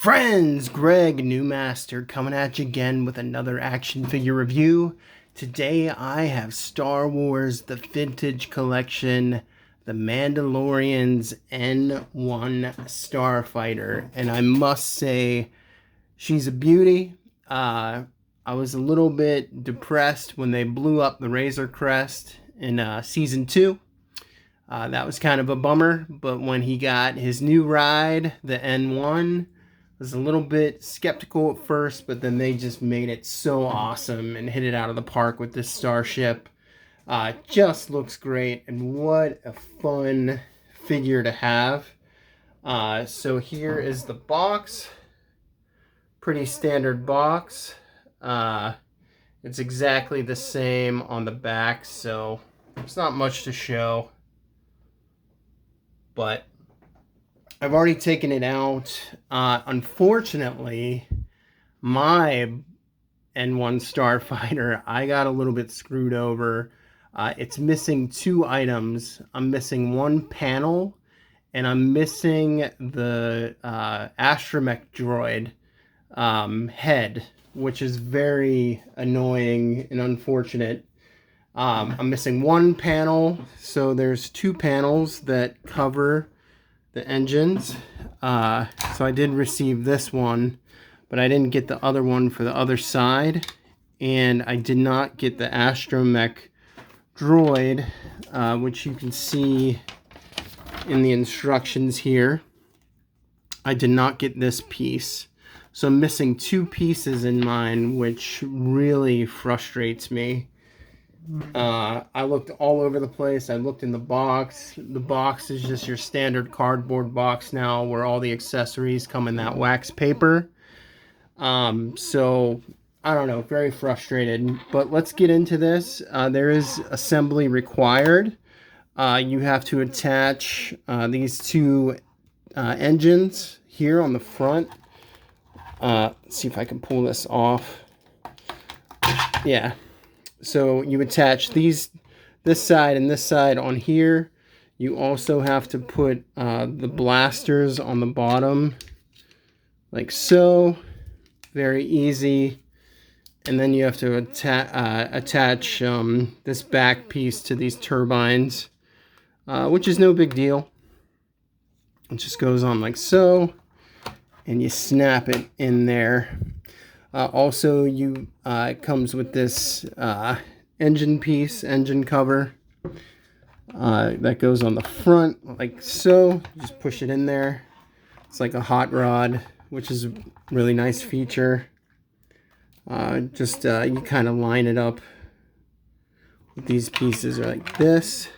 Friends, Greg Newmaster coming at you again with another action figure review. Today I have Star Wars The Vintage Collection, The Mandalorian's N-1 Starfighter, and I must say she's a beauty. I was a little bit depressed when they blew up the Razor Crest in Season 2. That was kind of a bummer, but when he got his new ride, the N-1, was a little bit skeptical at first, but then they just made it so awesome and hit it out of the park with this starship. Just looks great, and what a fun figure to have. So here is the box. Pretty standard box. It's exactly the same on the back, so there's not much to show. But I've already taken it out. Unfortunately, my N-1 Starfighter, I got a little bit screwed over. It's missing two items. I'm missing one panel, and I'm missing the astromech droid head, which is very annoying and unfortunate. I'm missing one panel, so there's two panels that cover the engines. So I did receive this one, but I didn't get the other one for the other side, and I did not get the astromech droid, which you can see in the instructions here. I did not get this piece, so I'm missing two pieces in mine, which really frustrates me. I looked all over the place. I looked in the box. The box is just your standard cardboard box now, where all the accessories come in that wax paper. So I don't know, very frustrated, but let's get into this. There is assembly required. You have to attach these two engines here on the front. Let's see if I can pull this off. Yeah. So you attach this side and this side on here. You also have to put the blasters on the bottom, like so. Very easy. And then you have to attach this back piece to these turbines, which is no big deal. It just goes on like so, and you snap it in there. Also, it comes with this engine piece, engine cover, that goes on the front like so. You just push it in there. It's like a hot rod, which is a really nice feature. You kind of line it up with these pieces like this,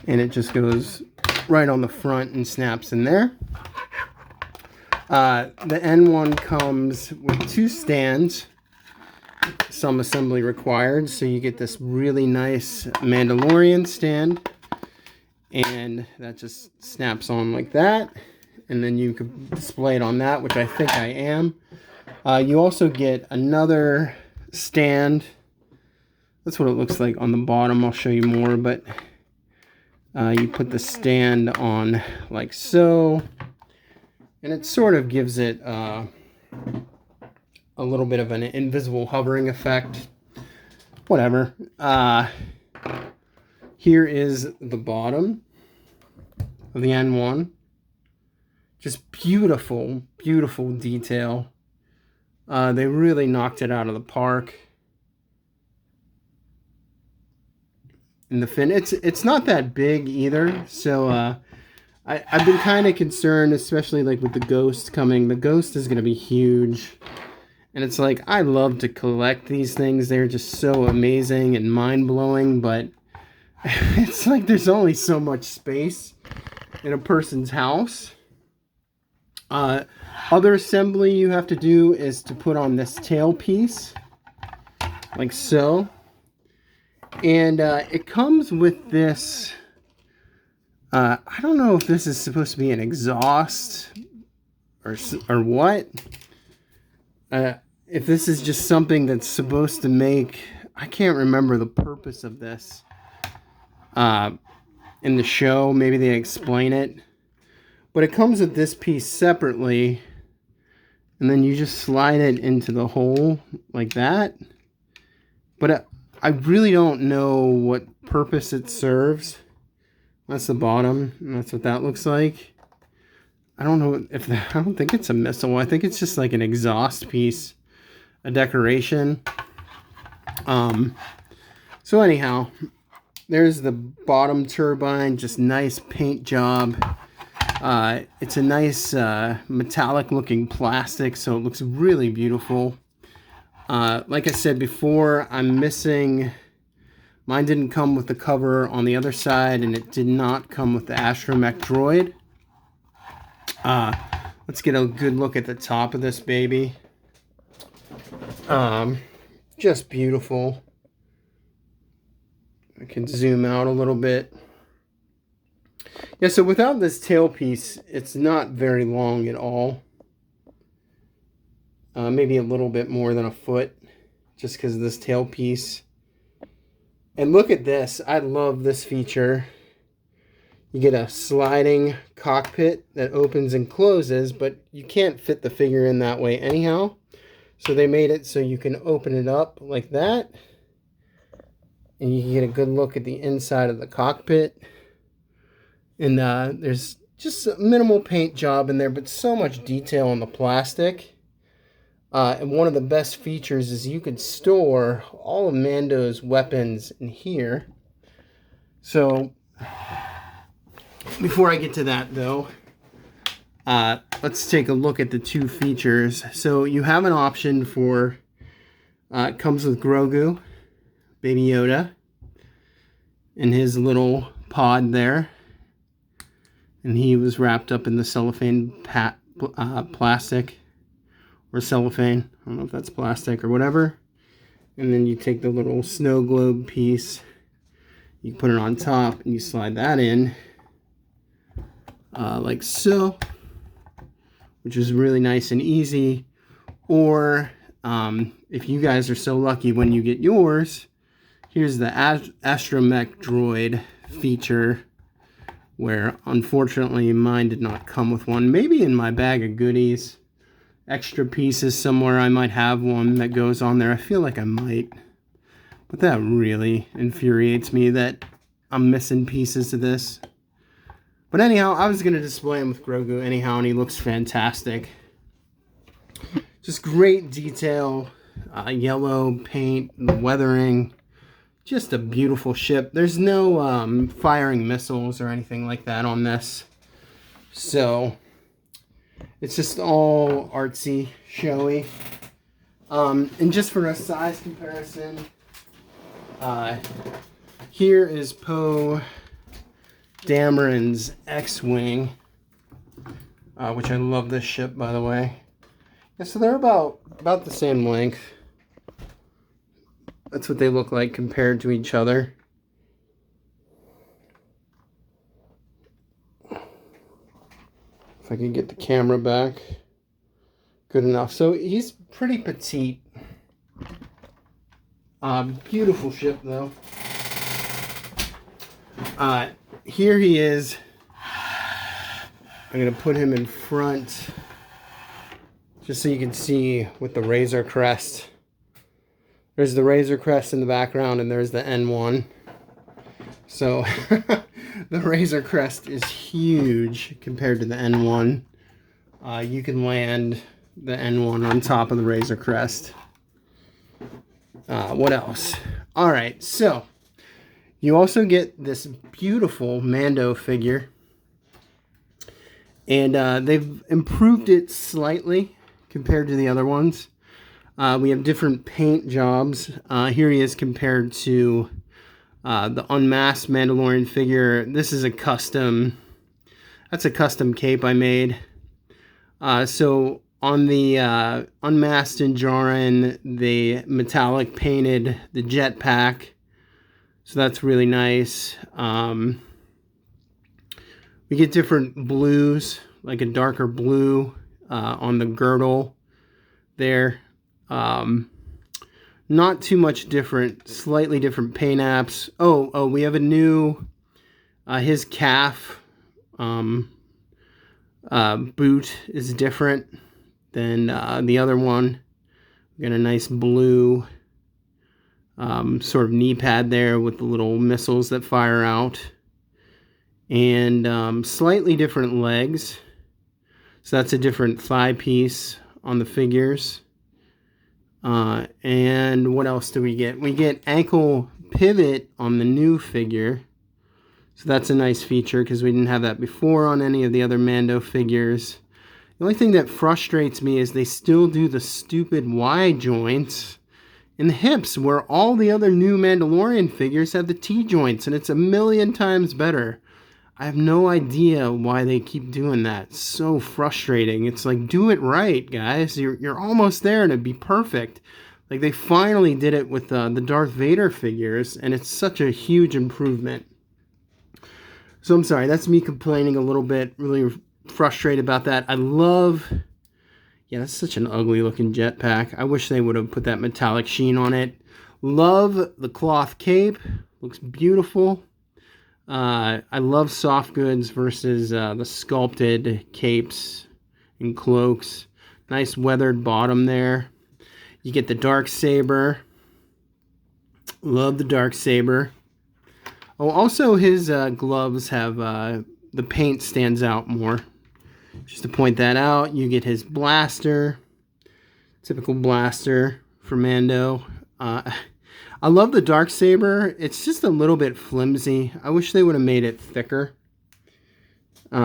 and it just goes right on the front and snaps in there. The N1 comes with two stands, some assembly required, so you get this really nice Mandalorian stand, and that just snaps on like that, and then you can display it on that, which I think I am. You also get another stand. That's what it looks like on the bottom. I'll show you more, but you put the stand on like so. And it sort of gives it a little bit of an invisible hovering effect. Whatever. Here is the bottom of the N1. Just beautiful, beautiful detail. They really knocked it out of the park. And the fin, it's not that big either, so I've been kind of concerned, especially like with the Ghost coming. The Ghost is going to be huge. And it's like, I love to collect these things. They're just so amazing and mind-blowing. But it's like there's only so much space in a person's house. Other assembly you have to do is to put on this tail piece. Like so. And it comes with this... I don't know if this is supposed to be an exhaust or what. If this is just something that's supposed to make... I can't remember the purpose of this in the show. Maybe they explain it. But it comes with this piece separately and then you just slide it into the hole like that. But I really don't know what purpose it serves. That's the bottom, and that's what that looks like. I don't know if I don't think it's a missile. I think it's just like an exhaust piece, a decoration. So anyhow, there's the bottom turbine, just nice paint job. It's a nice metallic looking plastic, so it looks really beautiful. Like I said before, I'm missing, mine didn't come with the cover on the other side, and it did not come with the astromech droid. Let's get a good look at the top of this baby. Just beautiful. I can zoom out a little bit. Yeah, so without this tailpiece, it's not very long at all. Maybe a little bit more than a foot, just because of this tailpiece. And look at this. I love this feature. You get a sliding cockpit that opens and closes, but you can't fit the figure in that way anyhow. So they made it so you can open it up like that. And you can get a good look at the inside of the cockpit. And there's just a minimal paint job in there, but so much detail on the plastic. And one of the best features is you could store all of Mando's weapons in here. So, before I get to that though, let's take a look at the two features. So you have an option for, it comes with Grogu, Baby Yoda, in his little pod there. And he was wrapped up in the cellophane plastic, or cellophane. I don't know if that's plastic or whatever. And then you take the little snow globe piece, you put it on top, and you slide that in, like so, which is really nice and easy. Or if you guys are so lucky when you get yours, here's the astromech droid feature, where unfortunately mine did not come with one. Maybe in my bag of goodies, extra pieces somewhere, I might have one that goes on there. I feel like I might, but that really infuriates me that I'm missing pieces of this. But anyhow, I was going to display him with Grogu anyhow, and he looks fantastic. Just great detail, yellow paint, the weathering. Just a beautiful ship. There's no firing missiles or anything like that on this. So, it's just all artsy, showy. And just for a size comparison, here is Poe Dameron's X-Wing, which I love this ship, by the way. Yeah, so they're about the same length. That's what they look like compared to each other. If I can get the camera back. Good enough. So he's pretty petite. Beautiful ship though. Here he is. I'm going to put him in front just so you can see with the Razor Crest. There's the Razor Crest in the background, and there's the N-1. So, the Razor Crest is huge compared to the N-1. You can land the N-1 on top of the Razor Crest. What else? Alright, so, you also get this beautiful Mando figure. And they've improved it slightly compared to the other ones. We have different paint jobs. Here he is compared to the unmasked Mandalorian figure. This is a custom, that's a custom cape I made. So on the unmasked Djarin, they metallic painted the jetpack. So that's really nice. We get different blues, like a darker blue on the girdle there. Not too much different, slightly different paint apps. Oh, we have a new, his calf boot is different Then the other one, we got a nice blue sort of knee pad there with the little missiles that fire out. And slightly different legs. So that's a different thigh piece on the figures. And what else do we get? We get ankle pivot on the new figure. So that's a nice feature because we didn't have that before on any of the other Mando figures. The only thing that frustrates me is they still do the stupid Y joints in the hips where all the other new Mandalorian figures have the T joints, and it's a million times better. I have no idea why they keep doing that. It's so frustrating. It's like, do it right, guys. You're almost there and it'd be perfect. Like, they finally did it with the Darth Vader figures, and it's such a huge improvement. So I'm sorry, that's me complaining a little bit, really frustrated about that. I love, yeah, that's such an ugly looking jetpack. I wish they would have put that metallic sheen on it. Love the cloth cape, looks beautiful. I love soft goods versus the sculpted capes and cloaks. Nice weathered bottom there. You get the dark saber. Love the dark saber. Oh, also his gloves have the paint stands out more. Just to point that out, you get his blaster, typical blaster for Mando. I love the Darksaber. It's just a little bit flimsy. I wish they would have made it thicker.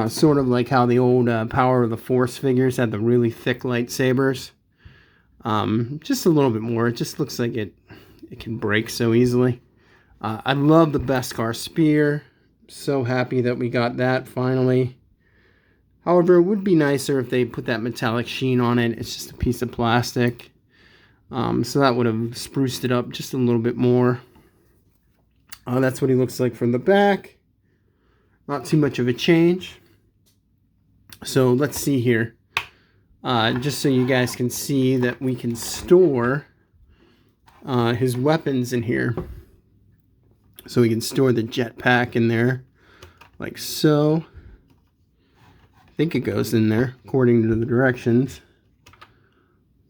Sort of like how the old Power of the Force figures had the really thick lightsabers. Just a little bit more. It just looks like it can break so easily. I love the Beskar spear. So happy that we got that finally. However, it would be nicer if they put that metallic sheen on it. It's just a piece of plastic. So that would have spruced it up just a little bit more. That's what he looks like from the back. Not too much of a change. So let's see here. Just so you guys can see that we can store his weapons in here. So we can store the jetpack in there, like so. I think it goes in there according to the directions.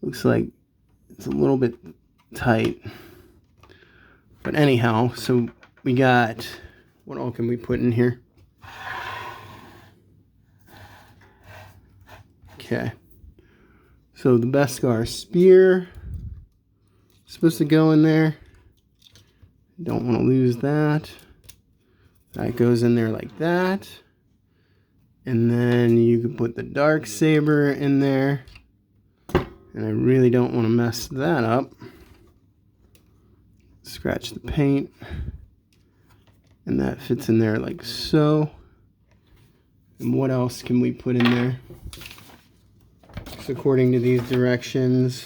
Looks like it's a little bit tight. But anyhow, so we got, what all can we put in here? Okay. So the Beskar spear is supposed to go in there. Don't want to lose that. That goes in there like that. And then you can put the Darksaber in there. And I really don't want to mess that up. Scratch the paint. And that fits in there like so. And what else can we put in there? So according to these directions,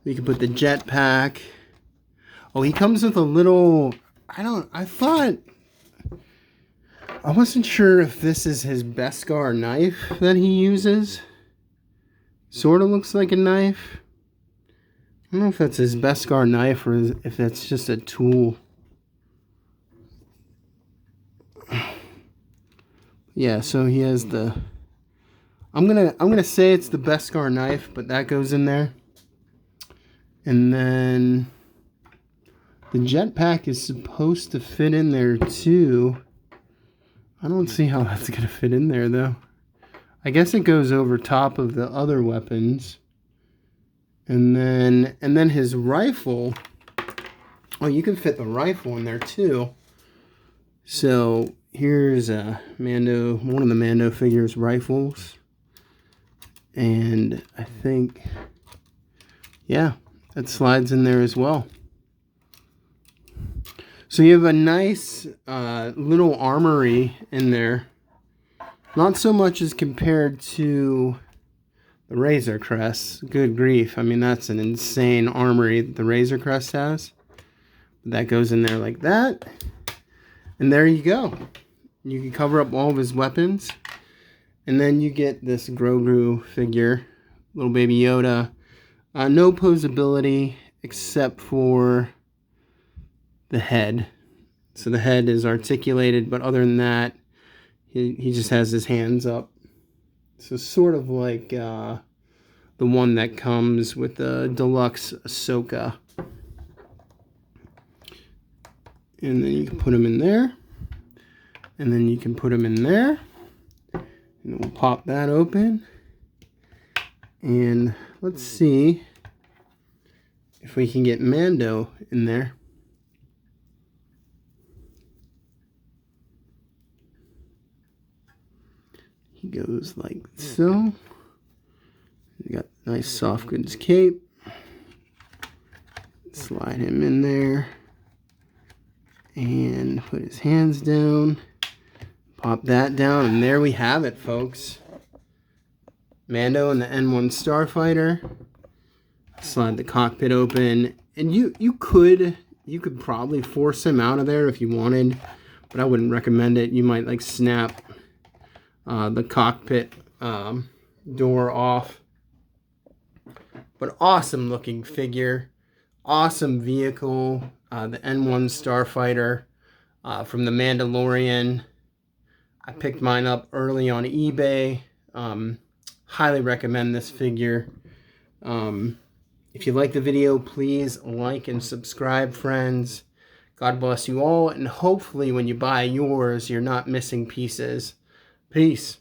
we can put the jetpack. Oh, he comes with a little, I wasn't sure if this is his Beskar knife that he uses. Sort of looks like a knife. I don't know if that's his Beskar knife or if that's just a tool. Yeah, so he has the, I'm gonna say it's the Beskar knife, but that goes in there. And then the jetpack is supposed to fit in there too. I don't see how that's going to fit in there though. I guess it goes over top of the other weapons. And then his rifle. Oh, you can fit the rifle in there too. So here's Mando, one of the Mando figures rifles. And I think, yeah, that slides in there as well. So you have a nice little armory in there. Not so much as compared to the Razor Crest. Good grief. I mean, that's an insane armory that the Razor Crest has. That goes in there like that. And there you go. You can cover up all of his weapons. And then you get this Grogu figure. Little baby Yoda. No posability except for the head. So the head is articulated, but other than that, he just has his hands up. So sort of like the one that comes with the deluxe Ahsoka. And then you can put them in there. And then you can put them in there. And we'll pop that open. And let's see if we can get Mando in there. He goes like so. You got nice soft goods cape. Slide him in there. And put his hands down. Pop that down. And there we have it, folks. Mando and the N-1 Starfighter. Slide the cockpit open. And you could probably force him out of there if you wanted. But I wouldn't recommend it. You might like snap the cockpit door off. But awesome looking figure, awesome vehicle, the N-1 Starfighter from the Mandalorian. I picked mine up early on eBay. Highly recommend this figure. If you like the video, please like and subscribe, friends. God bless you all, and hopefully when you buy yours, you're not missing pieces. Peace.